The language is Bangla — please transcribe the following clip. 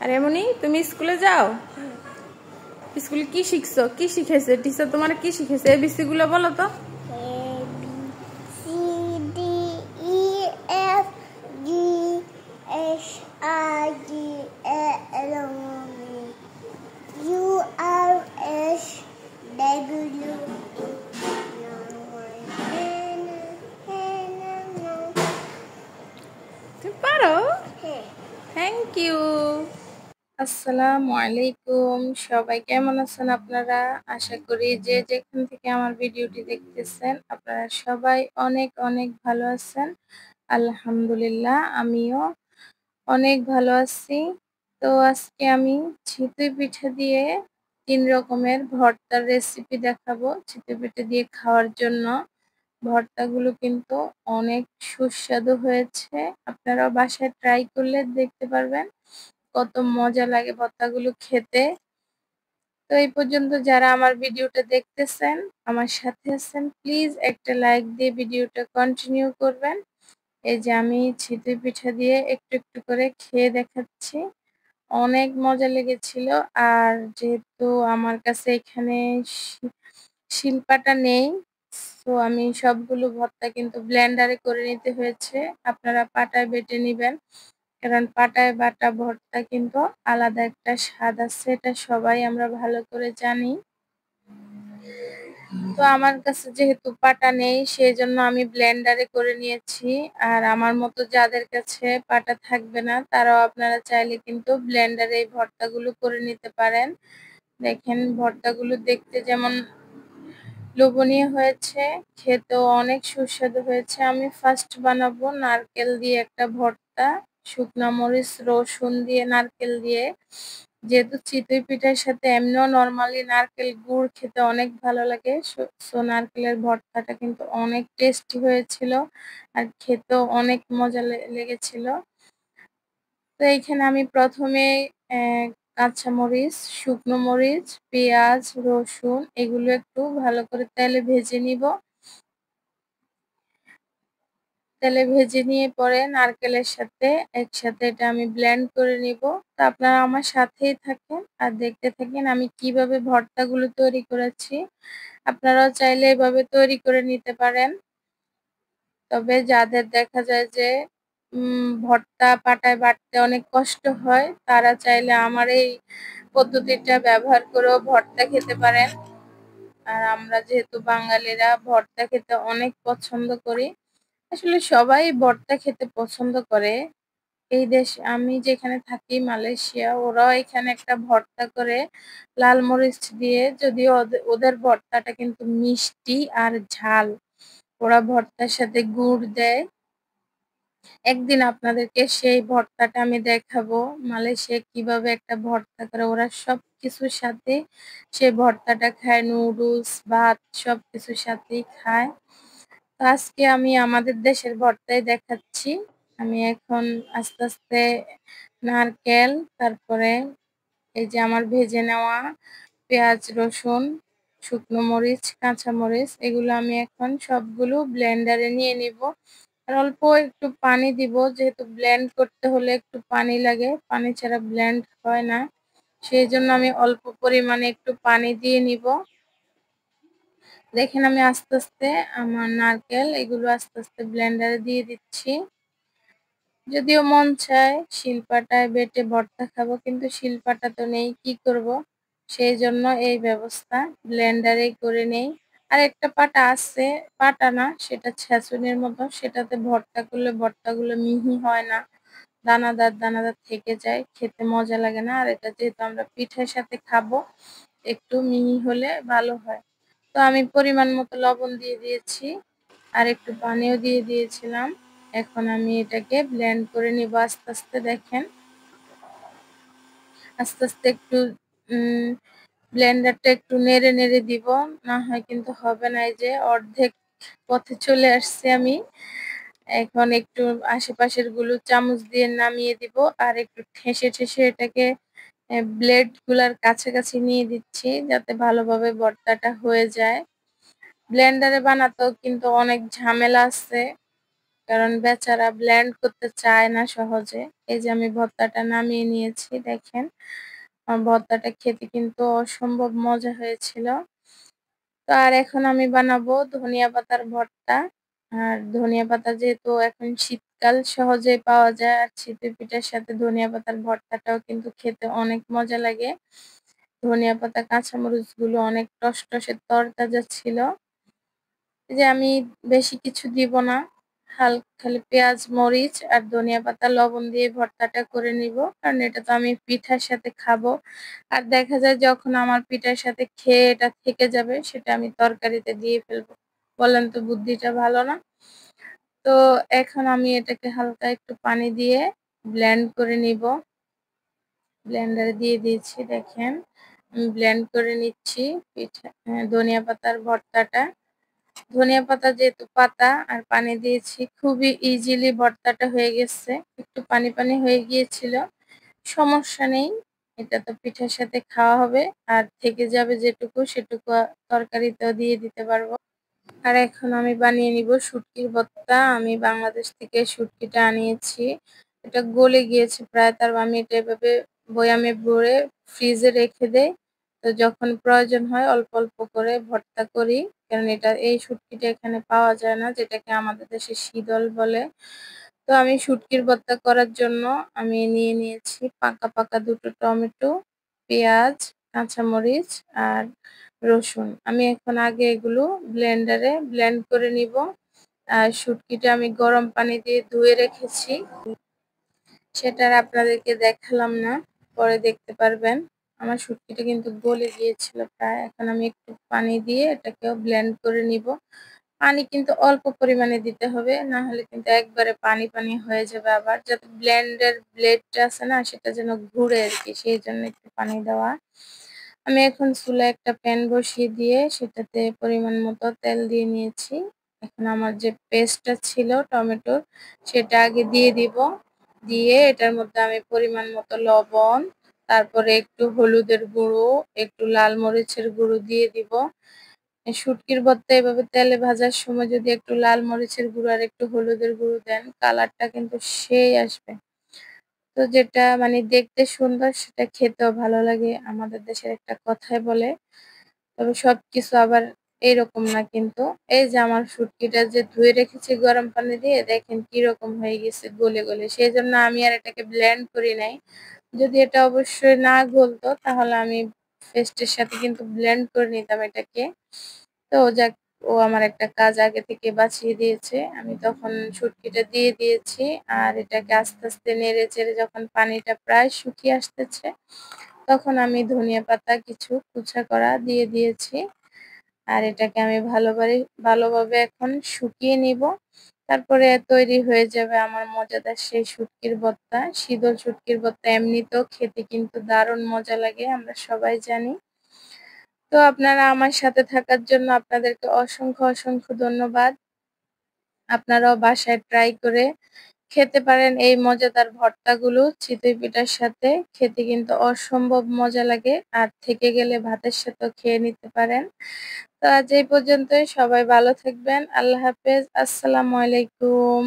আরে মনি, তুমি স্কুলে যাও? স্কুলে কি শিখছো? কি শিখেছে টিচার? তোমার কি শিখেছে? এবিসি গুলো বলো তো। তুমি পারো? Thank you. আসসালামু আলাইকুম, সবাই কেমন আছেন আপনারা? আশা করি যে যেখান থেকে আমার ভিডিওটি দেখতেছেন আপনারা সবাই অনেক অনেক ভালো আছেন। আলহামদুলিল্লাহ, আমিও অনেক ভালো আছি। তো আজকে আমি চিতই পিঠা দিয়ে 3 রকমের ভর্তার রেসিপি দেখাবো চিতই পিঠা দিয়ে খাওয়ার জন্য। ভর্তাগুলো কিন্তু অনেক সুস্বাদু হয়েছে। আপনারাও বাসায় ট্রাই করলে দেখতে পারবেন কত মজা লাগে ভর্তাগুলো খেতে। তো এই পর্যন্ত যারা আমার ভিডিওটা দেখতেছেন, আমার সাথে আছেন, প্লিজ একটা লাইক দিয়ে ভিডিওটা কন্টিনিউ করবেন। এই যে আমি চিতই পিঠা দিয়ে একটু একটু করে খেয়ে দেখাচ্ছি। অনেক মজা লেগেছিল। আর যেহেতু আমার কাছে এখানে শিলপাটা নেই, তো আমি সবগুলো ভর্তা কিন্তু ব্লেন্ডারে করে নিতে হয়েছে। আপনারা পাটায় বেটে নিবেন, কারণ পাটায় বাটা ভর্তা কিন্তু আলাদা একটা স্বাদ আছে, এটা সবাই আমরা ভালো করে জানি। তো আমার কাছে যেহেতু পাটা নেই, সেই জন্য আমি ব্লেন্ডারে করে নিয়েছি। আর আমার মতো যাদের কাছে পাটা থাকবে না, তারাও আপনারা চাইলে কিন্তু ব্লেন্ডারে এই ভর্তাগুলো করে নিতে পারেন। দেখেন ভর্তাগুলো দেখতে যেমন লোভনীয় হয়েছে, খেতেও অনেক সুস্বাদু হয়েছে। আমি ফার্স্ট বানাবো নারকেল দিয়ে একটা ভর্তা, শুকনা মরিচ, রসুন দিয়ে, নারকেল দিয়ে। যেহেতু চিতই পিঠার সাথে এমনিও নরমালি নারকেল গুড় খেতে অনেক ভালো লাগে, সো নারকেলের ভর্তাটা কিন্তু অনেক টেস্টি হয়েছিল আর খেতেও অনেক মজা লেগেছিল। তো এইখানে আমি প্রথমে কাঁচামরিচ, শুকনো মরিচ, পেঁয়াজ, রসুন এগুলো একটু ভালো করে তেলে ভেজে নিব। তেলে ভেজে নিয়ে পরে নারকেলের সাথে একসাথে এটা আমি ব্লেন্ড করে নিব। তো আপনারা আমার সাথেই থাকেন আর দেখতে থাকেন আমি কিভাবে ভর্তাগুলো তৈরি করেছি। আপনারাও চাইলে এভাবে তৈরি করে নিতে পারেন। তবে যাদের দেখা যায় যে ভর্তা পাটায় বাটতে অনেক কষ্ট হয়, তারা চাইলে আমার এই পদ্ধতিটা ব্যবহার করেও ভর্তা খেতে পারেন। আর আমরা যেহেতু বাঙালিরা ভর্তা খেতে অনেক পছন্দ করি, আসলে সবাই ভর্তা খেতে পছন্দ করে। এই দেশ আমি যেখানে থাকি মালয়েশিয়া, ওরাও এখানে একটা ভর্তা করে লাল মরিচ দিয়ে, যদিও ওদের ভর্তাটা কিন্তু মিষ্টি আর ঝাল। ওরা ভর্তার সাথে গুড় দেয়। একদিন আপনাদেরকে সেই ভর্তাটা আমি দেখাবো, মালয়েশিয়া কিভাবে একটা ভর্তা করে। ওরা সবকিছুর সাথে সেই ভর্তাটা খায়, নুডলস, ভাত সবকিছুর সাথেই খায়। তো আজকে আমি আমাদের দেশের ভর্তাই দেখাচ্ছি। আমি এখন আস্তে আস্তে নারকেল, তারপরে এই যে আমার ভেজে নেওয়া পেঁয়াজ, রসুন, শুকনো মরিচ, কাঁচা মরিচ এগুলো আমি এখন সবগুলো ব্লেন্ডারে নিয়ে নিব। আর অল্প একটু পানি দিব, যেহেতু ব্লেন্ড করতে হলে একটু পানি লাগে, পানি ছাড়া ব্লেন্ড হয় না। সেই জন্য আমি অল্প পরিমাণে একটু পানি দিয়ে নিব। দেখেন আমি আস্তে আস্তে আমার নারকেল এগুলো আস্তে আস্তে ব্লেন্ডারে দিয়ে দিচ্ছি। যদিও মন চায় শিলপাটায় বেটে ভর্তা খাবো, কিন্তু শিলপাটা তো নেই, কি করব। সেই জন্য এই ব্যবস্থা, ব্লেন্ডারে করে নেই। আর একটা পাটা আছে, পাটা না, সেটা ছেঁচুনির মতো, সেটাতে ভর্তা করলে ভর্তাগুলো মিহি হয় না, দানাদার দানাদার থেকে যায়, খেতে মজা লাগে না। আর এটা যেহেতু আমরা পিঠার সাথে খাবো, একটু মিহি হলে ভালো হয়। তো আমি পরিমাণ মতো লবণ দিয়ে দিয়েছি আর একটু পানিও দিয়ে দিয়েছিলাম। এখন আমি এটাকে ব্লেন্ড করে নিব আস্তে আস্তে। দেখেন আস্তে আস্তে একটু ব্লেন্ডারটা একটু নেড়ে নেড়ে দিব, না হয় কিন্তু হবে না। এই যে অর্ধেক পথে চলে আসছে আমি। এখন একটু আশেপাশের গুলো চামচ দিয়ে নামিয়ে দিব আর একটু ঠেসে ঠেসে এটাকে ব্লেড গুলার কাছাকাছি নিয়ে দিচ্ছি, যাতে ভালোভাবে ভর্তাটা হয়ে যায়। ব্লেন্ডারে বানাতেও কিন্তু অনেক ঝামেলা আছে, কারণ বেচারা ব্লেন্ড করতে চায় না সহজে। এই যে আমি ভর্তাটা নামিয়ে নিয়েছি দেখেন। আমার ভর্তাটা খেতে কিন্তু অসম্ভব মজা হয়েছিল। তো আর এখন আমি বানাবো ধনিয়া পাতার ভর্তা। আর ধনিয়া পাতা যেহেতু এখন শীতকাল সহজেই পাওয়া যায় আর চিতই পিঠার সাথে ধনিয়া পাতার ভর্তাটাও কিন্তু খেতে অনেক মজা লাগে। ধনিয়া পাতা, কাঁচামরিচগুলো অনেক টসটসে তরতাজা ছিল। এই যে আমি বেশি কিছু দিব না। খালি পেঁয়াজ, মরিচ আর ধনিয়া পাতা, লবণ দিয়ে ভর্তাটা করে নিব। কারণ এটা তো আমি পিঠার সাথে খাবো। আর দেখা যায় যখন আমার পিঠার সাথে খেয়ে এটা থেকে যাবে সেটা আমি তরকারিতে দিয়ে ফেলবো। বলেন তো বুদ্ধিটা ভালো না? তো এখন আমি এটাকে হালকা একটু পানি দিয়ে ব্লেন্ড করে নিব। ব্লেন্ডারে দিয়ে দিয়েছি দেখেন। আমি ব্লেন্ড করে নিচ্ছি ধনিয়া পাতার ভর্তাটা। ধনিয়া পাতা যেহেতু পাতা আর পানি দিয়েছি খুবই ইজিলি ভর্তাটা হয়ে গেছে। একটু পানি, পানি হয়ে গিয়েছিল। সমস্যা নেই। এটা তো পিঠার সাথে খাওয়া হবে। আর থেকে যাবে যেটুকু সেটুকু তরকারিতেও দিয়ে দিতে পারবো। আর এখন আমি বানিয়ে নিব শুটকির ভর্তা। আমি বাংলাদেশ থেকে শুটকিটা আনিয়েছি। এটা গলে গিয়েছে প্রায়, আমি এটা এভাবে বয়ামে ভরে ফ্রিজে রেখে দেই। তো যখন প্রয়োজন হয় অল্প, অল্প করে ভর্তা করি। কারণ এই শুটকিটা এখানে পাওয়া যায় না, যেটাকে আমাদের দেশে শীদল বলে। তো আমি শুটকির ভর্তা করার জন্য আমি নিয়ে নিয়েছি পাকা, পাকা ২ টো টমেটো, পেঁয়াজ, কাঁচামরিচ আর রসুন। আমি এখন আগে এগুলো ব্লেন্ডারে ব্লেন্ড করে নিব। আর শুটকিটা আমি গরম পানি দিয়ে ধুয়ে রেখেছি। সেটা আর আপনাদেরকে দেখালাম না। পরে দেখতে পারবেন। আমার শুটকিটা কিন্তু গলে গিয়েছিল প্রায়। এখন আমি একটু পানি দিয়ে এটাকেও ব্লেন্ড করে নিব। পানি কিন্তু অল্প পরিমাণে দিতে হবে। না হলে কিন্তু একবারে পানি, পানি হয়ে যাবে আবার। যাতে ব্লেন্ডের ব্লেডটা আছে না সেটা যেন ঘুরে আরকি। সেইজন্য একটু পানি দেওয়া। আমি এখন চুলায় একটা প্যান বসিয়ে দিয়ে সেটাতে পরিমাণ মতো তেল দিয়ে নিয়েছি। এখন আমার যে পেস্টটা ছিল টমেটোর সেটা আগে দিয়ে দিব। দিয়ে এটার মধ্যে আমি পরিমাণ মতো লবণ, তারপরে একটু হলুদের গুঁড়ো, একটু লাল মরিচের গুঁড়ো দিয়ে দিব। শুটকির ভর্তা এভাবে তেলে ভাজার সময় যদি একটু লাল মরিচের গুঁড়ো আর একটু হলুদের গুঁড়ো দেন, কালারটা কিন্তু সেই আসবে। তো যেটা মানে দেখতে সুন্দর সেটা খেতেও ভালো লাগে। আমাদের দেশের একটা কথাই বলে। তবে সবকিছু আবার এইরকম না কিন্তু। এই যে আমার শুটকিটা যে ধুয়ে রেখেছি গরম পানি দিয়ে দেখেন কিরকম হয়ে গেছে গলে, গলে। সেজন্য আমি আর এটাকে ব্লেন্ড করি নাই। যদি এটা অবশ্যই না গলতো তাহলে আমি পেস্টের সাথে কিন্তু ব্লেন্ড করে নিতাম এটাকে। তো যাক, ও আমার একটা কাজ আগে থেকে বাছিয়ে দিয়েছে। আমি তখন শুটকিটা দিয়ে দিয়েছি। আর এটাকে আস্তে, আস্তে নেড়ে-চেড়ে যখন পানিটা প্রায় শুকিয়ে আসতেছে, তখন আমি ধনিয়া পাতা কিছু কুচা করা দিয়ে দিয়েছি। আর এটাকে আমি ভালোভাবে এখন শুকিয়ে নিব। তারপরে তৈরি হয়ে যাবে আমার মজাদার সেই শুটকির ভর্তা। শীতল শুটকির ভর্তা এমনিতেও খেতে কিন্তু দারুণ মজা লাগে, আমরা সবাই জানি। তো আপনারা আমার সাথে থাকার জন্য আপনাদেরকে অসংখ্য, অসংখ্য ধন্যবাদ। আপনারাও বাসায় ট্রাই করে খেতে পারেন এই মজাদার ভর্তাগুলো চিতই পিঠার সাথে। খেতে কিন্তু অসম্ভব মজা লাগে। আর থেকে গেলে ভাতের সাথেও খেয়ে নিতে পারেন। তো আজ এই পর্যন্তই। সবাই ভালো থাকবেন। আল্লাহ হাফেজ। আসসালামু আলাইকুম।